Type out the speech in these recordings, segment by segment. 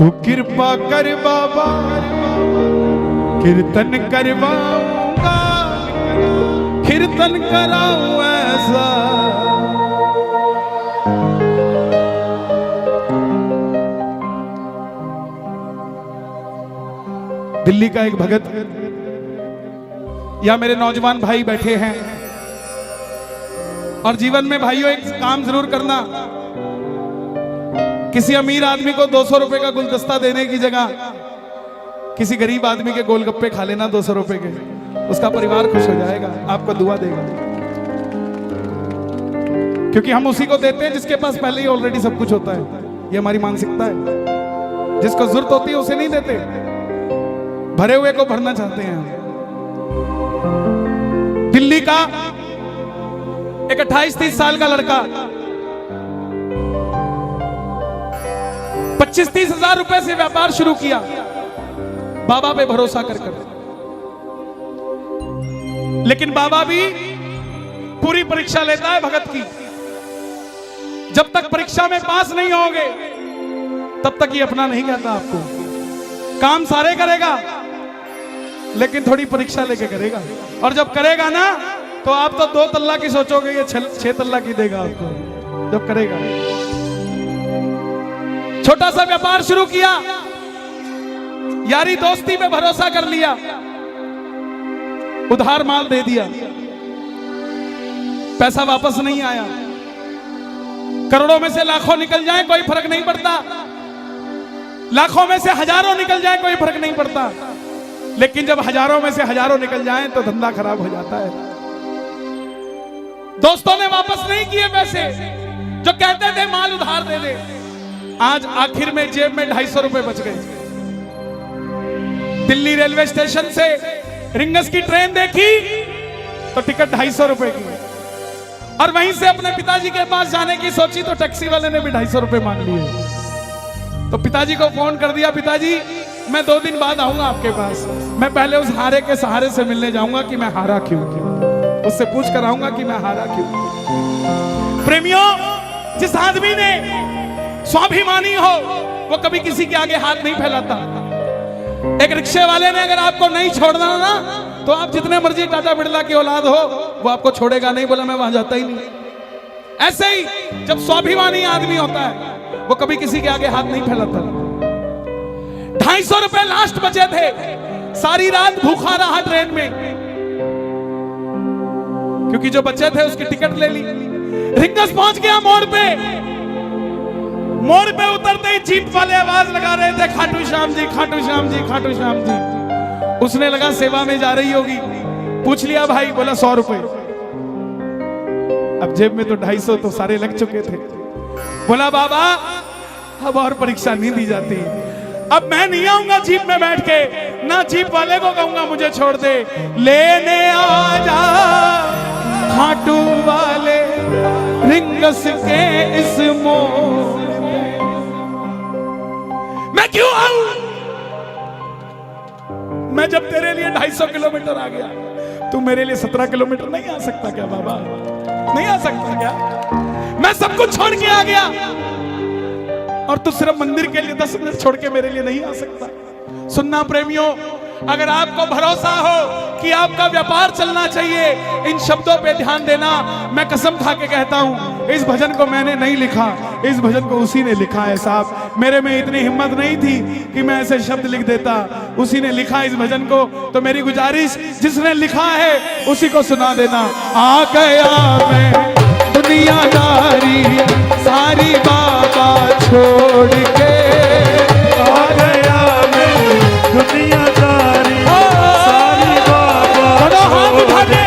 तू कृपा कर बाबा, कीर्तन करवाऊंगा, कीर्तन कराऊं ऐसा। दिल्ली का एक भगत या मेरे नौजवान भाई बैठे हैं, और जीवन में भाइयों एक काम जरूर करना, किसी अमीर आदमी को 200 रुपए का गुलदस्ता देने की जगह किसी गरीब आदमी के गोलगप्पे खा लेना 200 रुपए के, उसका परिवार खुश हो जाएगा, आपको दुआ देगा। क्योंकि हम उसी को देते हैं जिसके पास पहले ही ऑलरेडी सब कुछ होता है। ये हमारी मानसिकता है। जिसको जरूरत होती है उसे नहीं देते, भरे हुए को भरना चाहते हैं हम। दिल्ली का एक 28-30 साल का लड़का 25-30 हजार रुपए से व्यापार शुरू किया, बाबा पे भरोसा कर। लेकिन बाबा भी पूरी परीक्षा लेता है भगत की। जब तक परीक्षा में पास नहीं होगे तब तक ये अपना नहीं कहता आपको। काम सारे करेगा लेकिन थोड़ी परीक्षा लेके करेगा, और जब करेगा ना तो आप तो 2 तल्ला की सोचोगे, ये 6 तल्ला की देगा आपको जब करेगा। छोटा सा व्यापार शुरू किया, यारी दोस्ती में भरोसा कर लिया, उधार माल दे दिया, पैसा वापस नहीं आया। करोड़ों में से लाखों निकल जाए कोई फर्क नहीं पड़ता, लाखों में से हजारों निकल जाए कोई फर्क नहीं पड़ता, लेकिन जब हजारों में से हजारों निकल जाएं तो धंधा खराब हो जाता है। दोस्तों ने वापस नहीं किए पैसे, जो कहते थे माल उधार दे दे। आज आखिर में जेब में 250 रुपए बच गए। दिल्ली रेलवे स्टेशन से रिंगस की ट्रेन देखी तो टिकट 250 रुपए की, और वहीं से अपने पिताजी के पास जाने की सोची तो टैक्सी वाले ने भी 250 रुपए मांग लिए। तो पिताजी को फोन कर दिया, पिताजी मैं 2 दिन बाद आऊंगा आपके पास, मैं पहले उस हारे के सहारे से मिलने जाऊंगा कि मैं हारा क्यों, उससे पूछ कर आऊंगा कि मैं हारा क्यों। प्रेमियों, जिस आदमी ने स्वाभिमानी हो वो कभी किसी के आगे हाथ नहीं फैलाता। एक रिक्शे वाले ने अगर आपको नहीं छोड़ना ना तो आप जितने मर्जी टाटा बिरला की औलाद हो वो आपको छोड़ेगा नहीं, बोला मैं वहां जाता ही नहीं। ऐसे ही जब स्वाभिमानी आदमी होता है वो कभी किसी के आगे हाथ नहीं फैलाता। 250 रुपए लास्ट बचे थे, सारी रात भूखा रहा ट्रेन में, क्योंकि जो बचे थे उसकी टिकट ले ली। रिंगस पहुंच गया मोड़ पे, मोड़ पे उतरते ही जीप वाले आवाज लगा रहे थे, खाटू श्याम जी, खाटू श्याम जी, खाटू श्याम जी। उसने लगा सेवा में जा रही होगी, पूछ लिया भाई, बोला 100 रुपए। अब जेब में तो 250 तो सारे लग चुके थे। बोला बाबा अब और परीक्षा नहीं दी जाती, अब मैं नहीं आऊंगा जीप में बैठ के, ना जीप वाले को कहूंगा मुझे छोड़ दे, लेने आ जा खाटू वाले रिंगस के इस मोड़। मैं क्यों आऊं? मैं जब तेरे लिए 250 किलोमीटर आ गया, तू मेरे लिए 17 किलोमीटर नहीं आ सकता क्या बाबा? नहीं आ सकता क्या? मैं सब कुछ छोड़ के आ गया और तू सिर्फ मंदिर के लिए 10 मिनट छोड़ के मेरे लिए नहीं आ सकता। सुनना प्रेमियों, अगर आपको भरोसा हो कि आपका व्यापार चलना चाहिए, इन शब्दों पे ध्यान देना। मैं कसम खा के कहता हूं, इस भजन को मैंने नहीं लिखा, इस भजन को उसी ने लिखा है साहब। मेरे में इतनी हिम्मत नहीं थी कि मैं ऐसे शब्द लिख देता, उसी ने लिखा इस भजन को। तो मेरी गुजारिश, जिसने लिखा है उसी को सुना देना। आ गया मैं दुनियादारी सारी बाबा छोड़ के, आ गया मैं दुनियादारी सारी बाबा छोड़ के,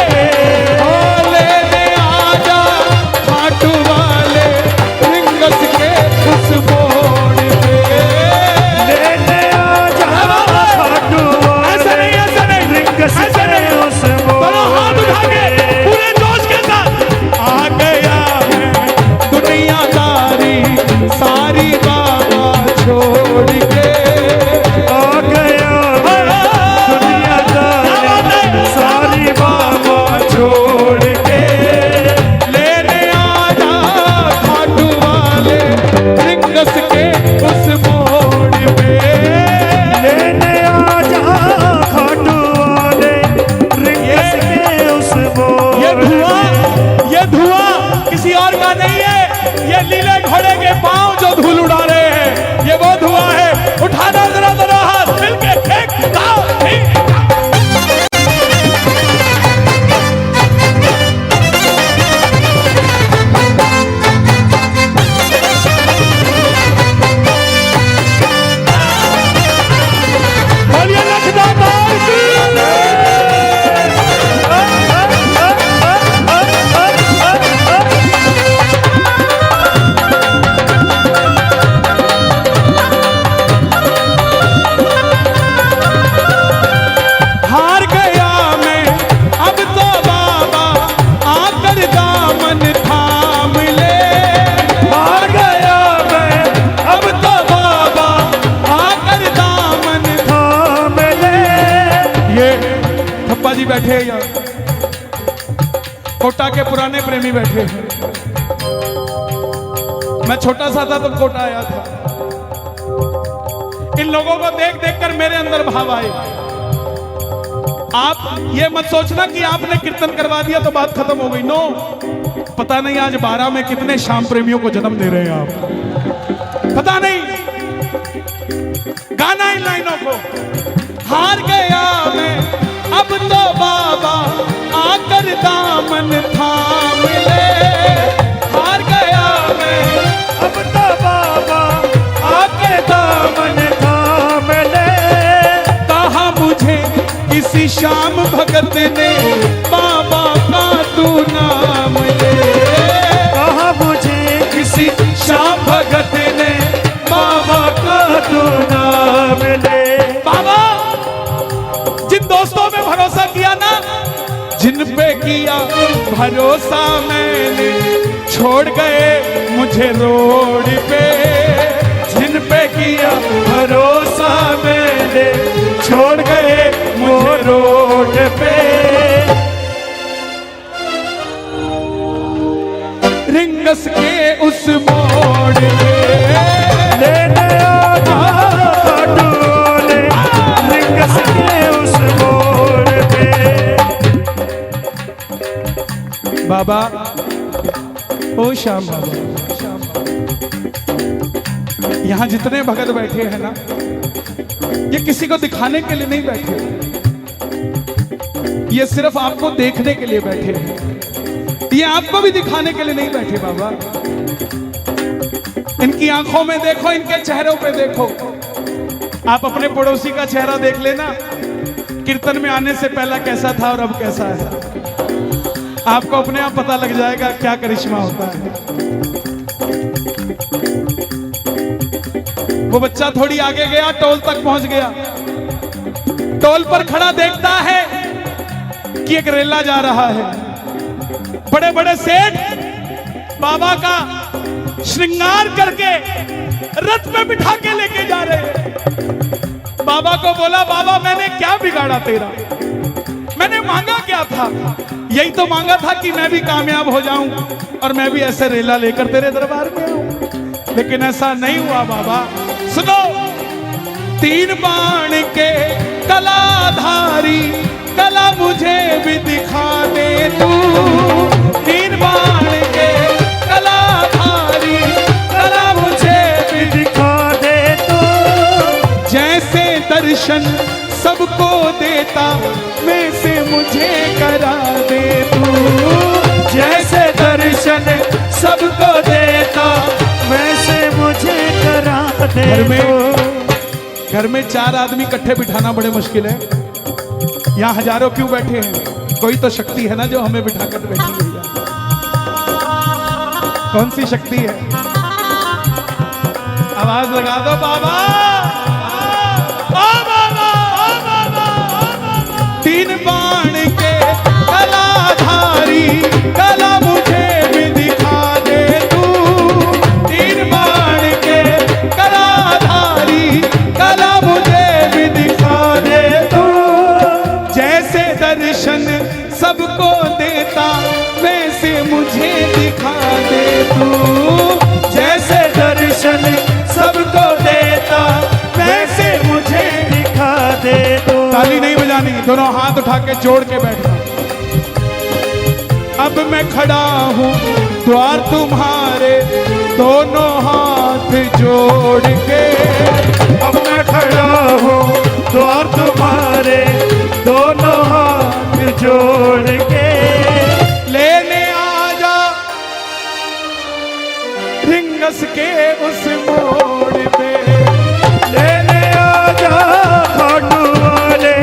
लेने आजा खाटू वाले रिंगस के उस मोड़ पे, लेने आजा खाटू वाले रिंगस के उस मोड़ पे। पूरे जोश के साथ आ गया मैं दुनियादारी सारी बाबा छोड़ के, आ गया दुनियादारी सारी बाबा छोड़ के, लेने आजा खाटू वाले रिंगस के उस मोड़ पे। घोड़े के पांव जो धूल उड़ा रहे हैं, ये वो धुआं है। उठाना जरा जरा हाथ मिलके, एक दाव, ठीक। बोलिए लखनऊ की। हार गया मैं अब तो बाबा, आकर दामन थाम ले। हार गया मैं अब तो बाबा, आकर दामन। थाम ले। ये थप्पा जी बैठे हैं यहाँ, कोटा के पुराने प्रेमी बैठे हैं। मैं छोटा सा था तब कोटा आया था। इन लोगों को देख देख कर मेरे अंदर भाव आए। आप ये मत सोचना कि आपने कीर्तन करवा दिया तो बात खत्म हो गई। नो, पता नहीं आज 12 में कितने श्याम प्रेमियों को जन्म दे रहे हैं आप, पता नहीं। गाना इन लाइनों को। हार गया मैं अब तो बाबा, आकर दामन थाम ले। हार गया मैं अब तो बाबा आके दामन थाम ले। कहा मुझे किसी श्याम भगत ने, बाबा का तू नाम ले। कहा मुझे किसी श्याम भगत ने, बाबा का तू नाम ले। बाबा जिन दोस्तों में भरोसा किया ना, जिन पे किया भरोसा मैंने, छोड़ गए मुझे रोड पे। जिन पे किया भरोसा मैंने, छोड़ गए मुझे रोड पे। रिंगस के उस मोड़ पे लेने आजा डोले, रिंगस के उस मोड़ पे। बाबा, ओ श्याम बाबा, यहाँ जितने भगत बैठे हैं ना, ये किसी को दिखाने के लिए नहीं बैठे, ये सिर्फ आपको देखने के लिए बैठे हैं। ये आपको भी दिखाने के लिए नहीं बैठे बाबा। इनकी आंखों में देखो, इनके चेहरों पे देखो। आप अपने पड़ोसी का चेहरा देख लेना, कीर्तन में आने से पहला कैसा था और अब कैसा है। आपको अपने आप पता लग जाएगा क्या करिश्मा होता है। वो बच्चा थोड़ी आगे गया, टोल तक पहुंच गया। टोल पर खड़ा देखता है कि एक रेला जा रहा है। बड़े बड़े सेठ बाबा का श्रृंगार करके रथ में बिठा के लेके जा रहे हैं। बाबा को बोला, बाबा मैंने क्या बिगाड़ा तेरा, मैंने मांगा क्या था? यही तो मांगा था कि मैं भी कामयाब हो जाऊं और मैं भी ऐसे रेला लेकर तेरे दरबार में आऊं। लेकिन ऐसा नहीं हुआ बाबा। सुनो, 3 बाण के कलाधारी, कला मुझे भी दिखा दे तू। 3 बाण के कलाधारी, कला मुझे भी दिखा दे तू। जैसे दर्शन सबको देता, वैसे मुझे करा दे तू। जैसे दर्शन सबको देता, वैसे मुझे करा दे तू। घर में 4 आदमी इकट्ठे बिठाना बड़े मुश्किल है। यहाँ हजारों क्यों बैठे हैं? कोई तो शक्ति है ना जो हमें बिठाकर बैठी हुई है। कौन सी शक्ति है? आवाज लगा दो बाबा। 3 बाण के कलाधारी, कला मुझे भी दिखा दे तू। 3 बाण के कलाधारी, कला मुझे भी दिखा दे तू। जैसे दर्शन सबको देता, वैसे मुझे दिखा दे तू। जैसे दर्शन सबको देता, वैसे मुझे दिखा दे तू। ताली नहीं बजानी, दोनों हाथ उठा के जोड़ के बैठना। अब मैं खड़ा हूँ द्वार तुम्हारे, दोनों हाथ जोड़ के। अब मैं खड़ा हूँ द्वार तुम्हारे, दोनों हाथ जोड़ के। लेने आजा रिंगस के उस मोड़ पे, लेने आजा खाटू वाले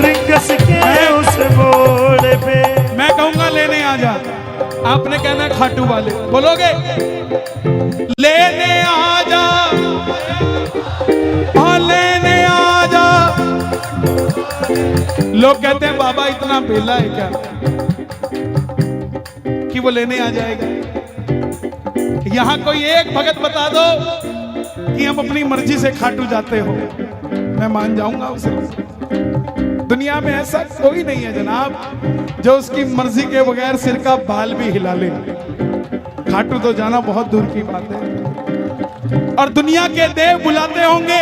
रिंगस के उस मोड़ पे। मैं कहूंगा लेने आजा, आपने कहना है खाटू वाले, बोलोगे? लेने आजा, हाँ लेने आजा। लोग कहते हैं बाबा इतना बेला है क्या कि वो लेने आ जाएगा? यहां कोई एक भगत बता दो कि हम अपनी मर्जी से खाटू जाते हो, मैं मान जाऊंगा उसे। दुनिया में ऐसा कोई नहीं है जनाब जो उसकी मर्जी के बगैर सिर का बाल भी हिला ले। खाटू तो जाना बहुत दूर की बात है। और दुनिया के देव बुलाते होंगे,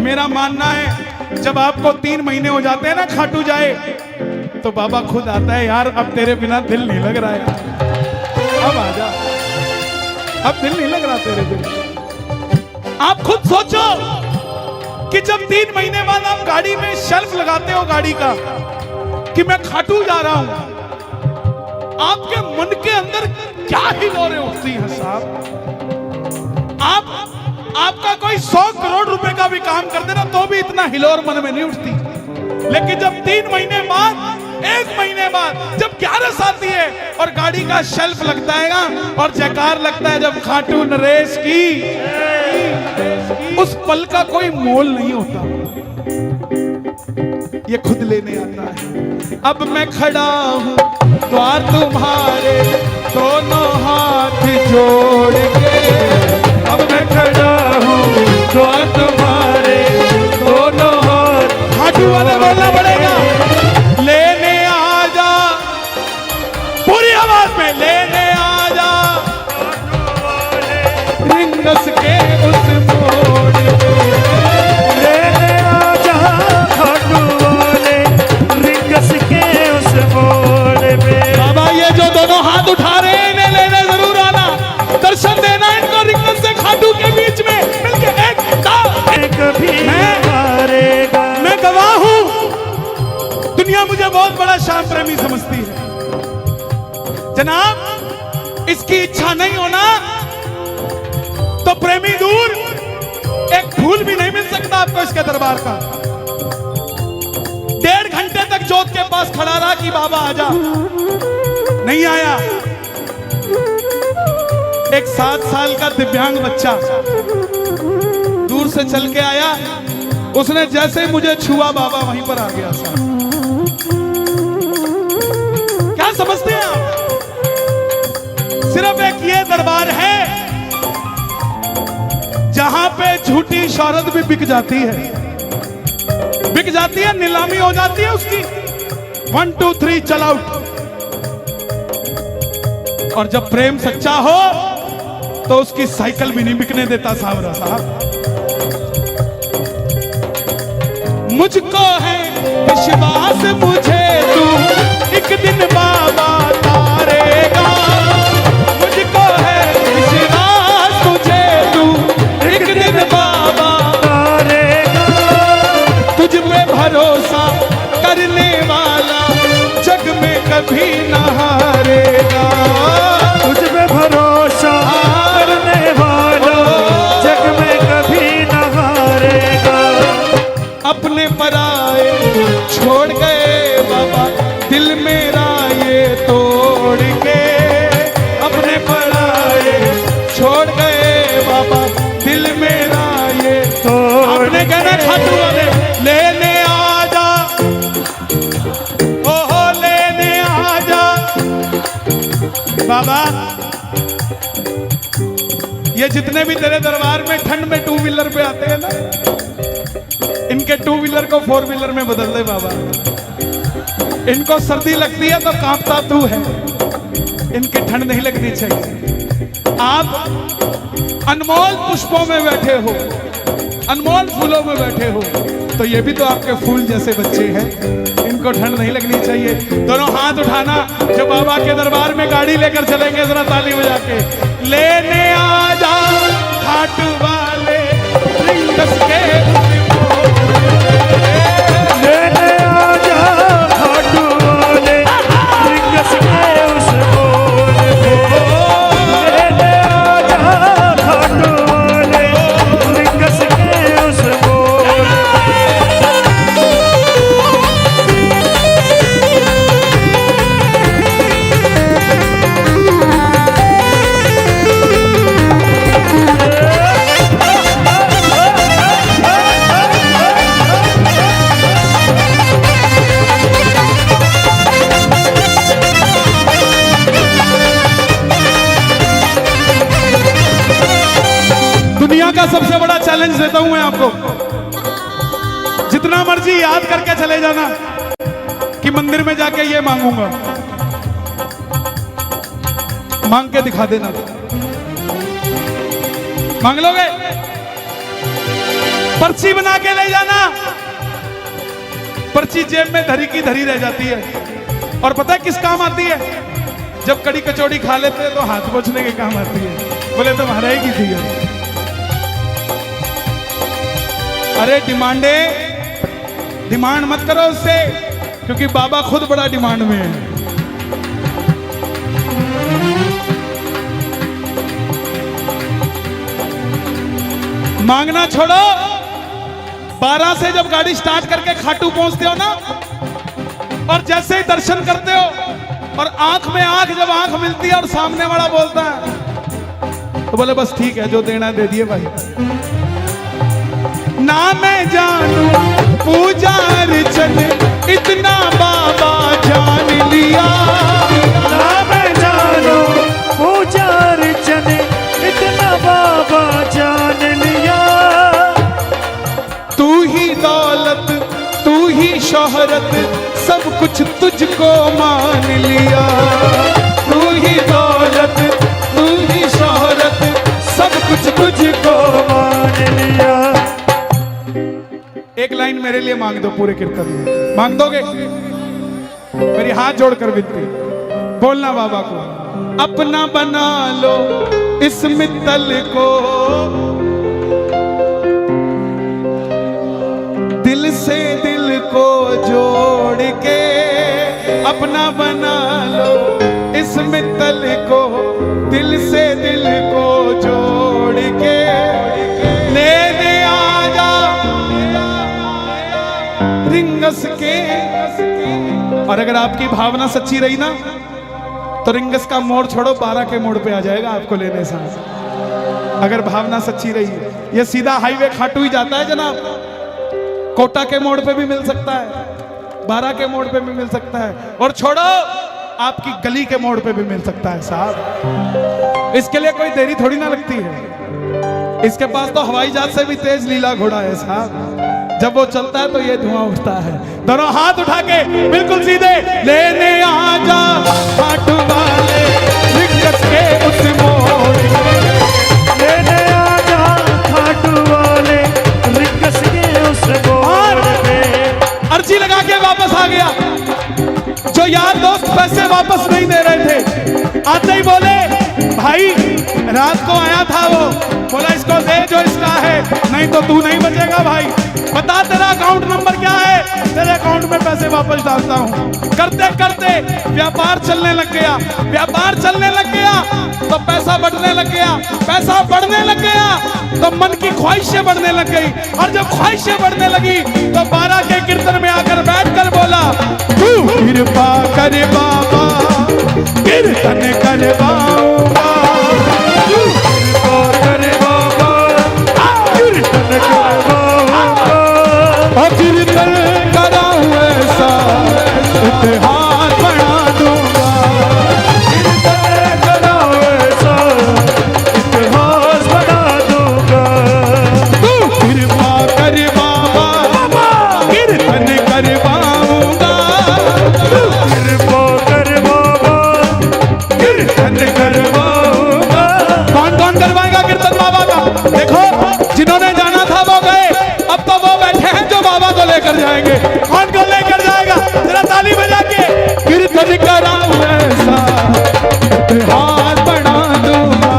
मेरा मानना है जब आपको 3 महीने हो जाते हैं ना खाटू जाए, तो बाबा खुद आता है, यार अब तेरे बिना दिल नहीं लग रहा है, अब आजा, अब दिल नहीं लग रहा तेरे बिना। आप खुद सोचो कि जब 3 महीने बाद आप गाड़ी में शेल्फ लगाते हो गाड़ी का कि मैं खाटू जा रहा हूं, आपके मन के अंदर क्या हिलोरें उठती हैं साहब? आपका कोई 100 करोड़ रुपए का भी काम कर देना तो भी इतना हिलोर मन में नहीं उठती। लेकिन जब 3 महीने बाद, 1 महीने बाद जब 11 आती है और गाड़ी का शेल्फ लगता है और जयकार लगता है जब खाटू नरेश की, उस पल का कोई मोल नहीं होता। ये खुद लेने आता है। अब मैं खड़ा हूं द्वार तुम्हारे, दोनों हाथ जोड़ के। अब मैं खड़ा हूँ द्वार तुम्हारे, दोनों हाथ। खाटू वाले बोलना पड़ेगा, लेने आजा, पूरी आवाज में लेने आजा रिंगस के उस मोड़ पे। लेने आजा खाटू वाले रिंगस के उस मोड़ पे। बाबा ये जो दोनों हाथ उठा रहे हैं इन्हें लेने जरूर आना, दर्शन देना इनको रिंगस से खाटू के बीच में मिलके एक कभी हारेगा। मैं गवाह हूं, दुनिया मुझे बहुत बड़ा श्याम प्रेमी समझती है जनाब। इसकी इच्छा नहीं होना तो प्रेमी दूर, एक फूल भी नहीं मिल सकता आपको इसके दरबार का। 1.5 घंटे तक जोत के पास खड़ा रहा कि बाबा आजा, नहीं आया। एक 7 साल का दिव्यांग बच्चा दूर से चल के आया, उसने जैसे मुझे छुआ बाबा वहीं पर आ गया साहब। क्या समझते हैं आप? सिर्फ एक ये दरबार है जहां पे झूठी शौहरत भी बिक जाती है, बिक जाती है, नीलामी हो जाती है उसकी। 1 2 3 चल आउट। और जब प्रेम सच्चा हो तो उसकी साइकिल भी नहीं बिकने देता सावरा साहब। मुझको है विश्वास, मुझे तू एक दिन बाबा तारेगा। मुझको है विश्वास, मुझे तू एक दिन बाबा तारेगा। तुझ पे भरोसा करने वाला जग में कभी न हारेगा। तुझ पे भरोसा करने वाला जग में कभी न हारेगा। अपने पराए छोड़ गए बाबा, दिल मेरा ये तोड़ के। अपने पराए छोड़ गए बाबा, दिल मेरा ये तोड़। आपने कहना खाटू वाले लेने आजा, ओहो लेने आजा बाबा। ये जितने भी तेरे दरबार में ठंड में 2 व्हीलर पे आते हैं ना, इनके 2 व्हीलर को 4 व्हीलर में बदल दे बाबा। इनको सर्दी लगती है तो कांपता तू है, इनकी ठंड नहीं लगनी चाहिए। आप अनमोल पुष्पों में बैठे हो, अनमोल फूलों में बैठे हो, तो ये भी तो आपके फूल जैसे बच्चे हैं, इनको ठंड नहीं लगनी चाहिए। दोनों हाथ उठाना जो बाबा के दरबार में गाड़ी लेकर चलेंगे, जरा ताली बजा के लेने आजा घाट वाले रिंगस के लेने आजा घाट वाले रिंगस के उस मोड़ पे। लेने आजा घाट वाले रिंगस के उस मोड़ पे। दुनिया का सबसे बड़ा चैलेंज देता हूं मैं आपको, जितना मर्जी याद करके चले जाना कि मंदिर में जाके ये मांगूंगा, मांग के दिखा देना। मांग लोगे? पर्ची बना के ले जाना, पर्ची जेब में धरी की धरी रह जाती है। और पता है किस काम आती है? जब कड़ी कचौड़ी खा लेते हैं तो हाथ पोंछने के काम आती है। बोले तुम्हारा ही की थी। अरे डिमांड मत करो उससे, क्योंकि बाबा खुद बड़ा डिमांड में है। मांगना छोड़ो, 12 से जब गाड़ी स्टार्ट करके खाटू पहुंचते हो ना, और जैसे ही दर्शन करते हो और आंख में आंख जब आंख मिलती है और सामने वाला बोलता है तो बोले बस ठीक है, जो देना दे दिए भाई। ना मैं जानू पूजा अर्चन इतना बाबा जान लिया। ना मैं जानू पूजा अर्चन इतना बाबा जान लिया। तू ही दौलत, तू ही शोहरत, सब कुछ तुझको मान लिया। तू ही दौलत, तू ही शोहरत, सब कुछ तुझको मान लिया। एक लाइन मेरे लिए मांग दो पूरे कीर्तन में। मांग दोगे? मेरी हाथ जोड़कर विनती, बोलना बाबा को अपना बना लो इस मित्तल को, दिल से दिल को जोड़ के अपना बना लो इस मित्तल को, दिल से दिल को जोड़ के लेने आजा रिंगस के। और अगर आपकी भावना सच्ची रही ना तो रिंगस का मोड़ छोड़ो, 12 के मोड़ पे आ जाएगा आपको लेने से। अगर भावना सच्ची रही है, ये सीधा हाईवे खाटू ही जाता है जनाब। कोटा के मोड़ पे भी मिल सकता है, 12 के मोड़ पे भी मिल सकता है, और छोड़ो आपकी गली के मोड़ पे भी मिल सकता है साहब। इसके लिए कोई देरी थोड़ी ना लगती है। इसके पास तो हवाई जहाज से भी तेज लीला घोड़ा है साहब। जब वो चलता है तो ये धुआं उठता है। दोनों हाथ उठा के बिल्कुल सीधे, लेने आजा घाट वाले रिंगस के उस मोड़ पे। लेने आजा घाट वाले रिंगस के उस मोड़ पे। अर्जी लगा के वापस आ गया। जो यार दोस्त पैसे वापस नहीं दे रहे थे, आते ही बोले भाई रात को आया था वो, बोला इसको दे जो इसका है, नहीं तो तू नहीं बचेगा भाई। बता तेरा अकाउंट नंबर क्या है, तेरे अकाउंट में पैसे वापस डालता हूँ। करते करते व्यापार चलने लग गया, व्यापार चलने लग गया तो पैसा बढ़ने लग गया, पैसा बढ़ने लग गया तो मन की ख्वाहिशें बढ़ने लग गई, और जब ख्वाहिशें बढ़ने लगी तो 12 के कीर्तन में आकर बैठकर बोला, तू कृपा कर बाबा कीर्तन करवाऊंगा, तू कृपा कर बाबा कीर्तन करवाऊंगा, कीर्तन कराऊं ऐसा इतिहास बना दूंगा, कीर्तन कराऊं ऐसा इतिहास बना दूंगा। तू कृपा कर बाबा कीर्तन करवाऊंगा, तू कृपा कर बाबा कीर्तन करवाऊंगा। कौन कौन करवाएगा कीर्तन बाबा का? देखो जिन्होंने जाना था वो गए, अब तो वो बैठे हैं जो बाबा को लेकर जाएंगे। कौन को लेकर जाएगा? जरा ताली बजा के, कीर्तन कराऊं ऐसा इतिहास बना दूंगा,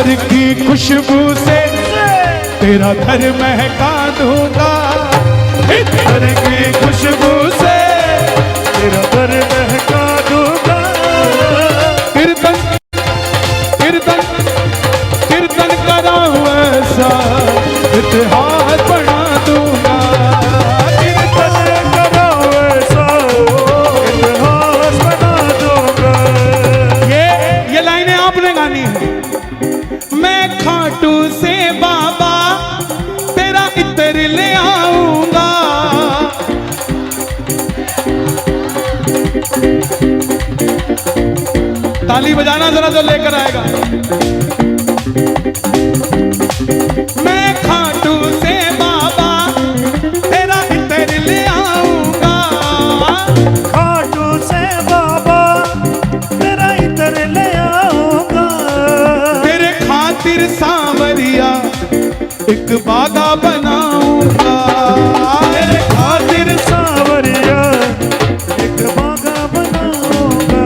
इतर की खुशबू से तेरा घर महका दूंगा, इतर की खुशबू से तेरा घर महका दूंगा। कीर्तन कीर्तन कीर्तन कराऊं ऐसा इतिहास बना दूंगा, कीर्तन कराओ ऐसा इतिहास बना दूंगा। ये लाइनें आपने गानी है। मैं खाटू से बाबा तेरा इतर ले आऊंगा, ताली बजाना जरा जो लेकर आएगा। मैं खाटू से बाबा तेरा इतर ले आऊंगा, खाटू से बाबा तेरा इतर ले आऊंगा। तेरे खातिर सांवरिया एक बागा बनाऊंगा, तेरे खातिर सांवरिया एक बागा बनाऊंगा।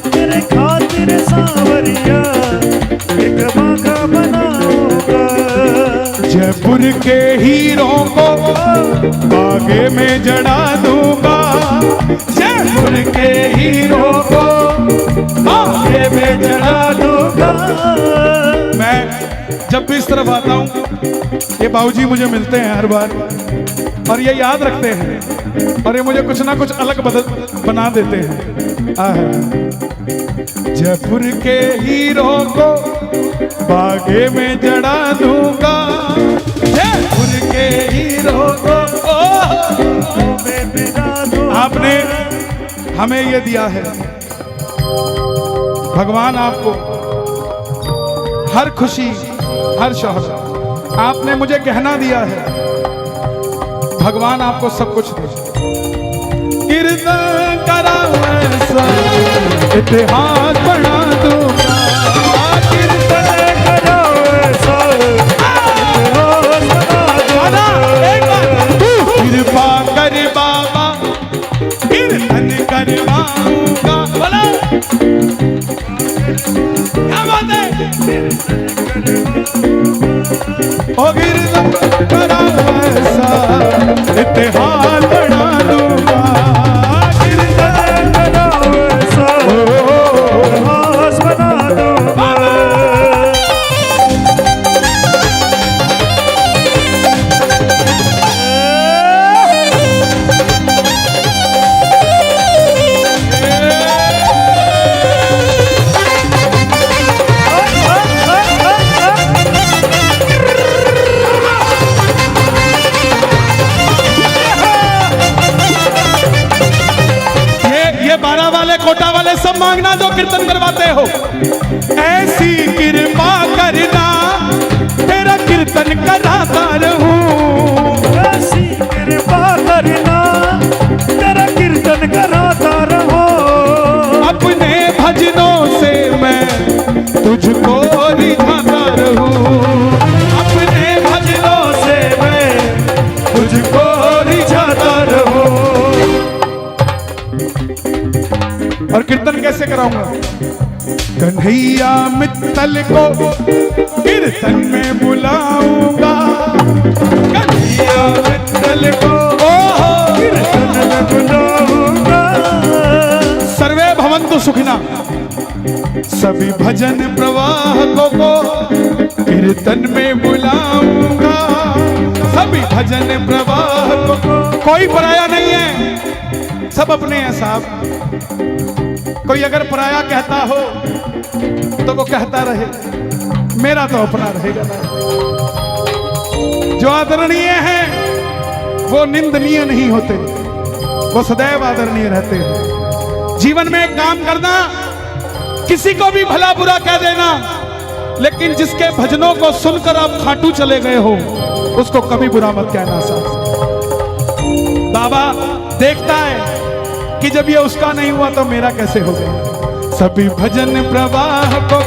तेरे खातिर सांवरिया एक बागा बनाऊंगा। जयपुर के हीरों को बागे में जड़ा दूंगा, जयपुर के हीरों को बागे में जड़ा दूंगा। मैं जब भी इस तरफ आता हूँ ये बाबूजी मुझे मिलते हैं हर बार और ये याद रखते हैं और ये मुझे कुछ ना कुछ अलग बना देते हैं। जयपुर के हीरों को बागे में जड़ा दूंगा, जयपुर के हीरों को में बिना दो। आपने हमें ये दिया है, भगवान आपको हर खुशी हर शौहरत, आपने मुझे गहना दिया है, भगवान आपको सब कुछ दे। कीर्तन कराऊं ऐसा इतिहास बना दूंगा, कीर्तन कराओ ऐसा इतिहास बना दूंगा। कृपा कर बाबा कीर्तन करवाऊंगा। बोला क्या बात है? ओ कीर्तन कराऊं ऐसा इतिहास बना दूंगा, कीर्तन कराओ ऐसा इतिहास बना दूंगा। कोटा वाले सब मांगना जो कीर्तन करवाते हो, ऐसी कृपा करना तेरा कीर्तन कराता रहूं, ऐसी कृपा करना तेरा कीर्तन कराता रहो। अपने भजनों से मैं तुझको रिझाता रहूं, अपने भजनों से मैं तुझको रिझाता रहूं। और कीर्तन कैसे कराऊंगा? कन्हैया मित्तल को कीर्तन में बुलाऊंगा, कन्हैया मित्तल को कीर्तन में बुलाऊंगा। सर्वे भवन्तु सुखिना, सभी भजन प्रवाहकों को कीर्तन में बुलाऊंगा, सभी भजन प्रवाहकों को। कोई पराया नहीं है, सब अपने हैं साहब। कोई अगर पराया कहता हो तो वो कहता रहे, मेरा तो अपना रहेगा ना। जो आदरणीय हैं वो निंदनीय नहीं होते, वो सदैव आदरणीय रहते हैं। जीवन में एक काम करना, किसी को भी भला बुरा कह देना, लेकिन जिसके भजनों को सुनकर आप खाटू चले गए हो उसको कभी बुरा मत कहना साहब। बाबा देखता है कि जब ये उसका नहीं हुआ तो मेरा कैसे हो गया। सभी भजन प्रवाह को